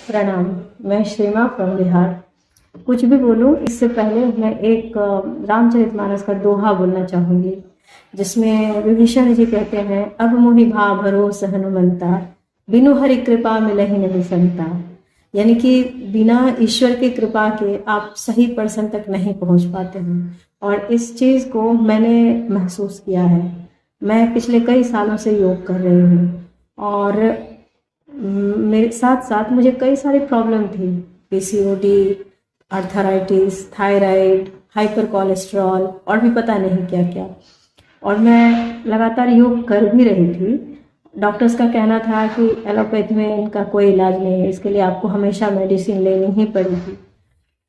प्रणाम। मैं श्रीमा फ्रॉम बिहार। कुछ भी बोलूं इससे पहले मैं एक रामचरितमानस का दोहा बोलना चाहूँगी, जिसमें विभीषण जी कहते हैं, अब मोहि भा भरोस हनुमंता, बिनु हरि कृपा मिलहि नहीं संता। यानी कि बिना ईश्वर की कृपा के आप सही पर्सन तक नहीं पहुंच पाते हैं। और इस चीज़ को मैंने महसूस किया है। मैं पिछले कई सालों से योग कर रही हूँ और मेरे साथ साथ मुझे कई सारी प्रॉब्लम थी। PCOD, arthritis, thyroid, hyper cholesterol और भी पता नहीं क्या क्या। और मैं लगातार योग कर भी रही थी। डॉक्टर्स का कहना था कि एलोपैथी में इनका कोई इलाज नहीं है, इसके लिए आपको हमेशा मेडिसिन लेनी ही पड़ेगी।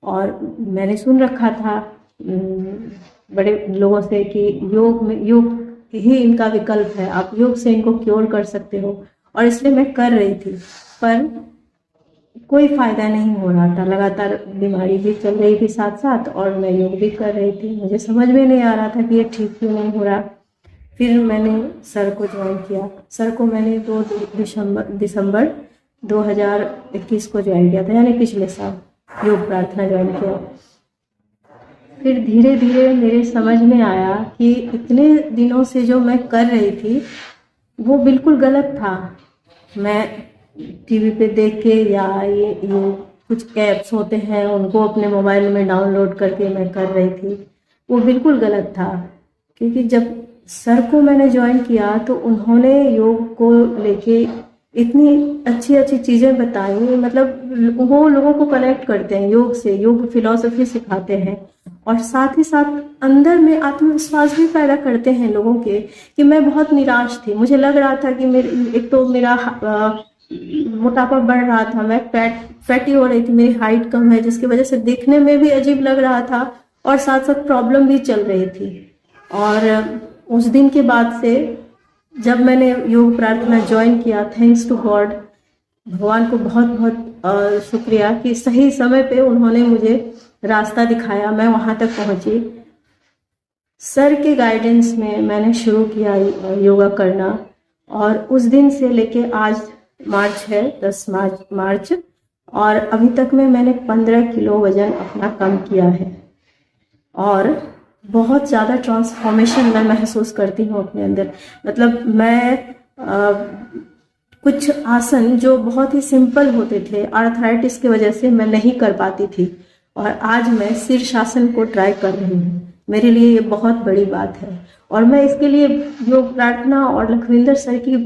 और मैंने सुन रखा था बड़े लोगों से कि योग ही इनका विकल्प है, आप योग से इनको क्योर कर सकते हो। और इसलिए मैं कर रही थी, पर कोई फायदा नहीं हो रहा था। लगातार बीमारी भी चल रही थी साथ साथ, और मैं योग भी कर रही थी। मुझे समझ में नहीं आ रहा था कि ये ठीक क्यों नहीं हो रहा। फिर मैंने सर को ज्वाइन किया। सर को मैंने 2 दिसंबर 2021 को ज्वाइन किया था, यानी पिछले साल योग प्रार्थना ज्वाइन किया। फिर धीरे धीरे मेरे समझ में आया कि इतने दिनों से जो मैं कर रही थी वो बिल्कुल गलत था। मैं टीवी पे देख के या ये कुछ ऐप्स होते हैं उनको अपने मोबाइल में डाउनलोड करके मैं कर रही थी, वो बिल्कुल गलत था। क्योंकि जब सर को मैंने ज्वाइन किया तो उन्होंने योग को लेके इतनी अच्छी अच्छी चीज़ें बताई। मतलब वो लोगों को कनेक्ट करते हैं योग से, योग फिलॉसफी सिखाते हैं, और साथ ही साथ अंदर में आत्मविश्वास भी पैदा करते हैं लोगों के। कि मैं बहुत निराश थी, मुझे लग रहा था कि एक तो मेरा मोटापा बढ़ रहा था, मैं फैटी हो रही थी, मेरी हाइट कम है जिसकी वजह से दिखने में भी अजीब लग रहा था, और साथ साथ प्रॉब्लम भी चल रही थी। और उस दिन के बाद से जब मैंने योग प्रार्थना ज्वाइन किया, थैंक्स टू गॉड, भगवान को बहुत बहुत शुक्रिया कि सही समय पे उन्होंने मुझे रास्ता दिखाया, मैं वहाँ तक पहुँची। सर के गाइडेंस में मैंने शुरू किया योगा करना, और उस दिन से लेके आज मार्च है, 10 मार्च, और अभी तक में मैंने 15 किलो वजन अपना कम किया है। और बहुत ज़्यादा ट्रांसफॉर्मेशन मैं महसूस करती हूँ अपने अंदर। मतलब मैं कुछ आसन जो बहुत ही सिंपल होते थे, आर्थराइटिस की वजह से मैं नहीं कर पाती थी, और आज मैं शीर्षासन को ट्राई कर रही हूँ। मेरे लिए ये बहुत बड़ी बात है, और मैं इसके लिए योग प्रार्थना और लखविंदर सर की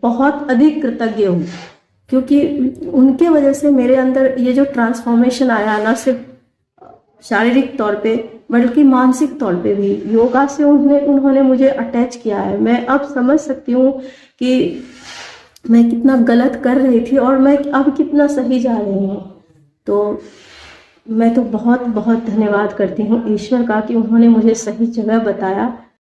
बहुत अधिक कृतज्ञ हूँ। क्योंकि उनके वजह से मेरे अंदर ये जो ट्रांसफॉर्मेशन आया, ना सिर्फ शारीरिक तौर पे बल्कि मानसिक तौर पे भी, योगा से उन्होंने मुझे अटैच किया है। मैं अब समझ सकती हूँ कि मैं कितना गलत कर रही थी और मैं अब कितना सही जा रही हूँ। तो मैं तो बहुत बहुत धन्यवाद करती हूँ ईश्वर का कि उन्होंने मुझे सही जगह बताया